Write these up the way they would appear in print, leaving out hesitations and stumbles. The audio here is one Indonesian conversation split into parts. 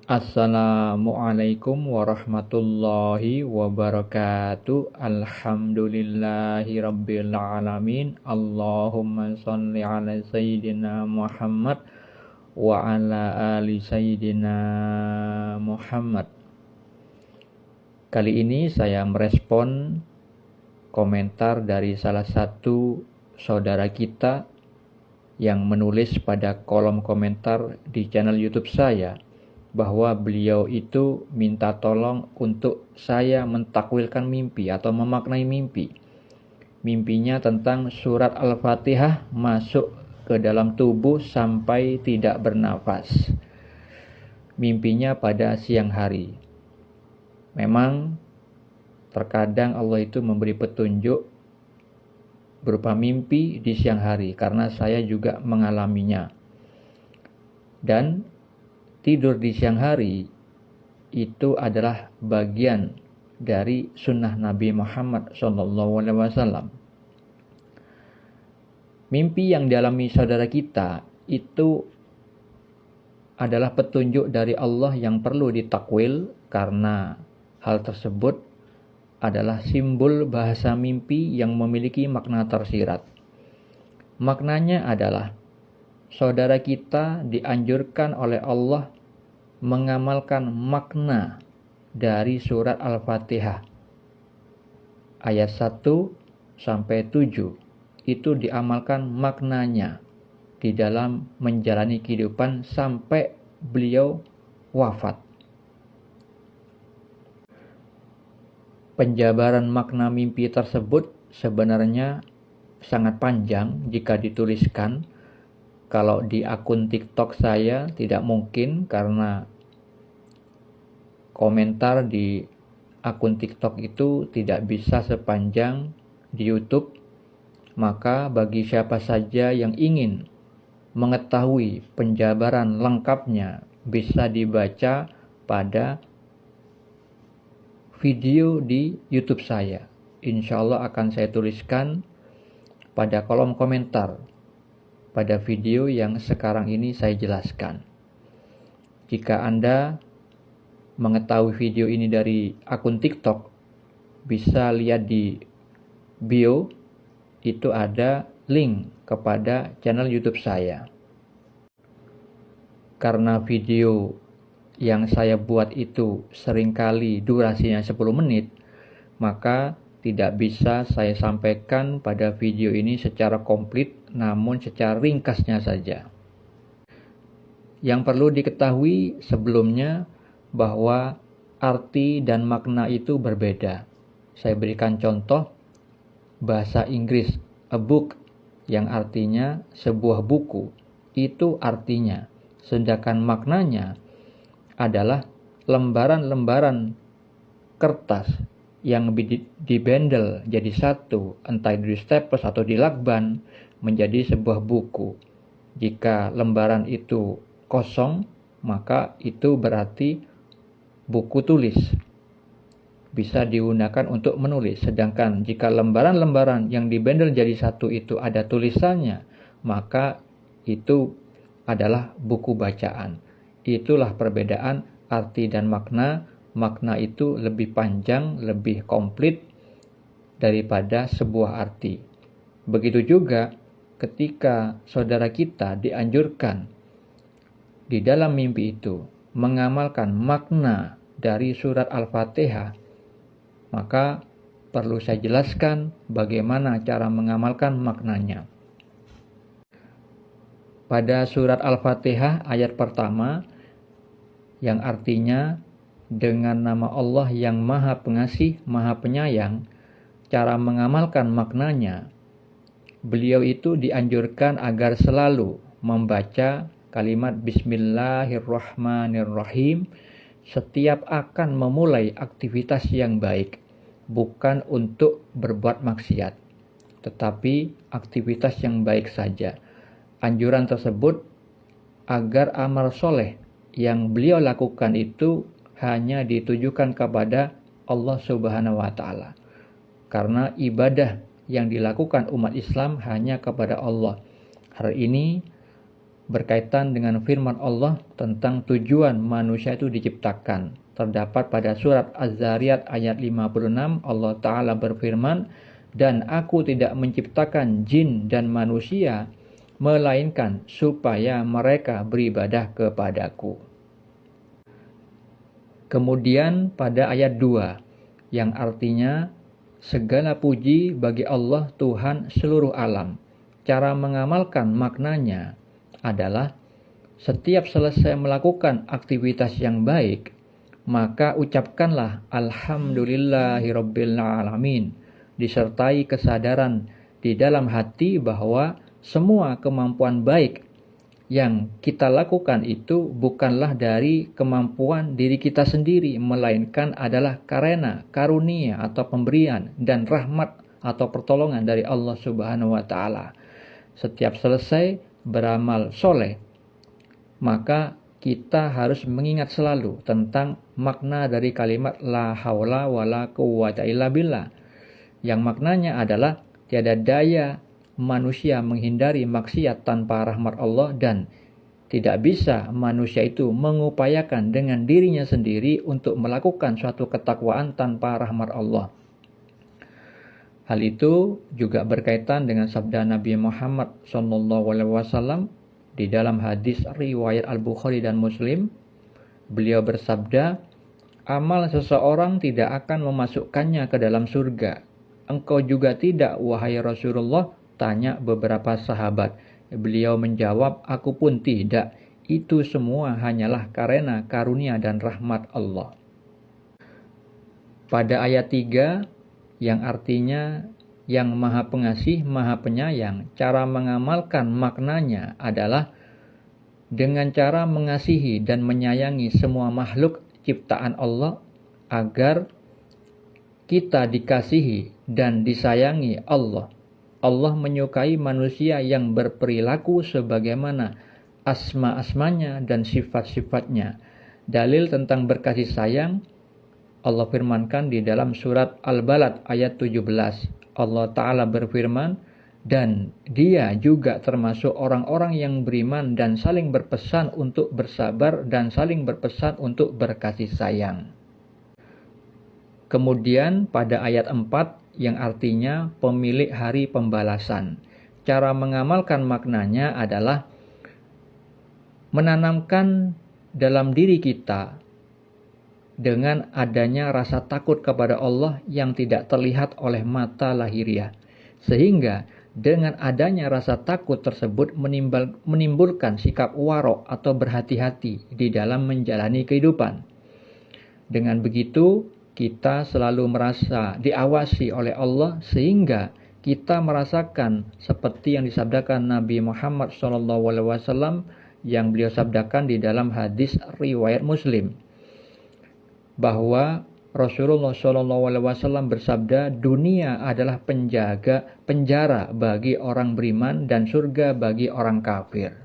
Assalamualaikum warahmatullahi wabarakatuh. Alhamdulillahi rabbil alamin. Allahumma sholli ala sayyidina Muhammad wa ala ali sayyidina Muhammad. Kali ini saya merespon komentar dari salah satu saudara kita yang menulis pada kolom komentar di channel YouTube saya bahwa beliau itu minta tolong untuk saya mentakwilkan mimpi atau memaknai mimpi. Mimpinya tentang surat Al-Fatihah masuk ke dalam tubuh sampai tidak bernafas. Mimpinya pada siang hari. Memang terkadang Allah itu memberi petunjuk berupa mimpi di siang hari karena saya juga mengalaminya. Dan tidur di siang hari itu adalah bagian dari sunnah Nabi Muhammad SAW. Mimpi yang dialami saudara kita itu adalah petunjuk dari Allah yang perlu ditakwil karena hal tersebut adalah simbol bahasa mimpi yang memiliki makna tersirat. Maknanya adalah saudara kita dianjurkan oleh Allah mengamalkan makna dari surat Al-Fatihah ayat 1 sampai 7. Itu diamalkan maknanya di dalam menjalani kehidupan sampai beliau wafat. Penjabaran makna mimpi tersebut sebenarnya sangat panjang jika dituliskan. Kalau di akun TikTok saya tidak mungkin karena komentar di akun TikTok itu tidak bisa sepanjang di YouTube. Maka bagi siapa saja yang ingin mengetahui penjabaran lengkapnya bisa dibaca pada video di YouTube saya. Insya Allah akan saya tuliskan pada kolom komentar pada video yang sekarang ini saya jelaskan. Jika Anda mengetahui video ini dari akun TikTok, bisa lihat di bio, itu ada link kepada channel YouTube saya. Karena video yang saya buat itu seringkali durasinya 10 menit, maka tidak bisa saya sampaikan pada video ini secara komplit, namun secara ringkasnya saja. Yang perlu diketahui sebelumnya bahwa arti dan makna itu berbeda. Saya berikan contoh bahasa Inggris, a book, yang artinya sebuah buku. Itu artinya. Sedangkan maknanya adalah lembaran-lembaran kertas yang dibendel jadi satu, entah di staples atau di lakban, menjadi sebuah buku. Jika lembaran itu kosong, maka itu berarti buku tulis. Bisa digunakan untuk menulis. Sedangkan jika lembaran-lembaran yang dibendel jadi satu itu ada tulisannya, maka itu adalah buku bacaan. Itulah perbedaan arti dan makna. Makna itu lebih panjang, lebih komplit daripada sebuah arti. Begitu juga ketika saudara kita dianjurkan di dalam mimpi itu mengamalkan makna dari surat Al-Fatihah, maka perlu saya jelaskan bagaimana cara mengamalkan maknanya. Pada surat Al-Fatihah ayat pertama yang artinya dengan nama Allah yang Maha Pengasih, Maha Penyayang, cara mengamalkan maknanya, beliau itu dianjurkan agar selalu membaca kalimat Bismillahirrahmanirrahim setiap akan memulai aktivitas yang baik, bukan untuk berbuat maksiat, tetapi aktivitas yang baik saja. Anjuran tersebut agar amal soleh yang beliau lakukan itu hanya ditujukan kepada Allah Subhanahu wa Ta'ala. Karena ibadah yang dilakukan umat Islam hanya kepada Allah. Hal ini berkaitan dengan firman Allah tentang tujuan manusia itu diciptakan. Terdapat pada surat Az-Zariyat ayat 56, Allah Ta'ala berfirman, "Dan aku tidak menciptakan jin dan manusia, melainkan supaya mereka beribadah kepadaku." Kemudian pada ayat 2, yang artinya, "Segala puji bagi Allah Tuhan seluruh alam." Cara mengamalkan maknanya adalah setiap selesai melakukan aktivitas yang baik, maka ucapkanlah Alhamdulillahirabbil alamin, disertai kesadaran di dalam hati bahwa semua kemampuan baik yang kita lakukan itu bukanlah dari kemampuan diri kita sendiri, melainkan adalah karena karunia atau pemberian dan rahmat atau pertolongan dari Allah Subhanahu wa Ta'ala. Setiap selesai beramal soleh, maka kita harus mengingat selalu tentang makna dari kalimat la haula wala quwwata illa billah, yang maknanya adalah tiada daya manusia menghindari maksiat tanpa rahmat Allah, dan tidak bisa manusia itu mengupayakan dengan dirinya sendiri untuk melakukan suatu ketakwaan tanpa rahmat Allah. Hal itu juga berkaitan dengan sabda Nabi Muhammad SAW di dalam hadis riwayat Al-Bukhari dan Muslim. Beliau bersabda, "Amal seseorang tidak akan memasukkannya ke dalam surga. Engkau juga tidak, wahai Rasulullah?" tanya beberapa sahabat. Beliau menjawab, "Aku pun tidak. Itu semua hanyalah karena karunia dan rahmat Allah." Pada ayat 3, yang artinya yang maha pengasih, maha penyayang, cara mengamalkan maknanya adalah dengan cara mengasihi dan menyayangi semua makhluk ciptaan Allah agar kita dikasihi dan disayangi Allah. Allah menyukai manusia yang berperilaku sebagaimana asma-asmanya dan sifat-sifatnya. Dalil tentang berkasih sayang Allah firmankan di dalam surat Al-Balad ayat 17. Allah Ta'ala berfirman, "Dan dia juga termasuk orang-orang yang beriman dan saling berpesan untuk bersabar dan saling berpesan untuk berkasih sayang." Kemudian pada ayat 4, yang artinya pemilik hari pembalasan. Cara mengamalkan maknanya adalah menanamkan dalam diri kita dengan adanya rasa takut kepada Allah yang tidak terlihat oleh mata lahiriah. Sehingga dengan adanya rasa takut tersebut menimbulkan sikap warok atau berhati-hati di dalam menjalani kehidupan. Dengan begitu, kita selalu merasa diawasi oleh Allah sehingga kita merasakan seperti yang disabdakan Nabi Muhammad SAW yang beliau sabdakan di dalam hadis riwayat Muslim, bahwa Rasulullah SAW bersabda, "Dunia adalah penjara bagi orang beriman dan surga bagi orang kafir."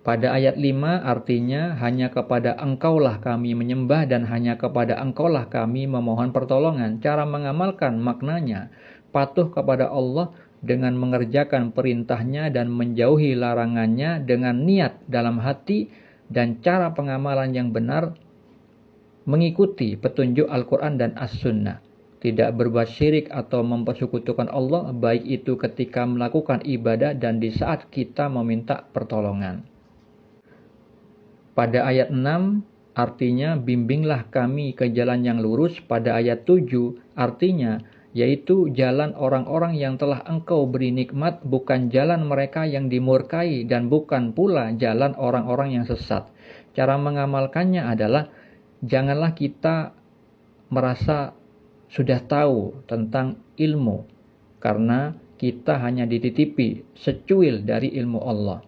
Pada ayat 5 artinya hanya kepada Engkaulah kami menyembah dan hanya kepada Engkaulah kami memohon pertolongan. Cara mengamalkan maknanya patuh kepada Allah dengan mengerjakan perintahnya dan menjauhi larangannya dengan niat dalam hati, dan cara pengamalan yang benar mengikuti petunjuk Al-Quran dan As-Sunnah. Tidak berbuat syirik atau mempersekutukan Allah, baik itu ketika melakukan ibadah dan di saat kita meminta pertolongan. Pada ayat 6 artinya bimbinglah kami ke jalan yang lurus. Pada ayat 7 artinya yaitu jalan orang-orang yang telah Engkau beri nikmat, bukan jalan mereka yang dimurkai dan bukan pula jalan orang-orang yang sesat. Cara mengamalkannya adalah janganlah kita merasa sudah tahu tentang ilmu, karena kita hanya dititipi secuil dari ilmu Allah.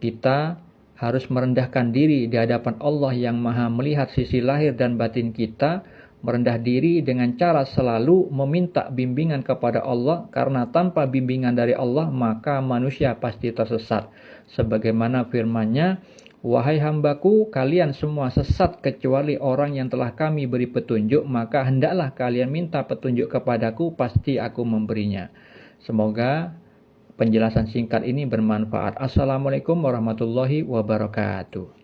Kita harus merendahkan diri di hadapan Allah yang maha melihat sisi lahir dan batin kita, merendah diri dengan cara selalu meminta bimbingan kepada Allah, karena tanpa bimbingan dari Allah maka manusia pasti tersesat. Sebagaimana firman-Nya, "Wahai hambaku, kalian semua sesat kecuali orang yang telah kami beri petunjuk, maka hendaklah kalian minta petunjuk kepadaku, pasti aku memberinya." Semoga penjelasan singkat ini bermanfaat. Assalamualaikum warahmatullahi wabarakatuh.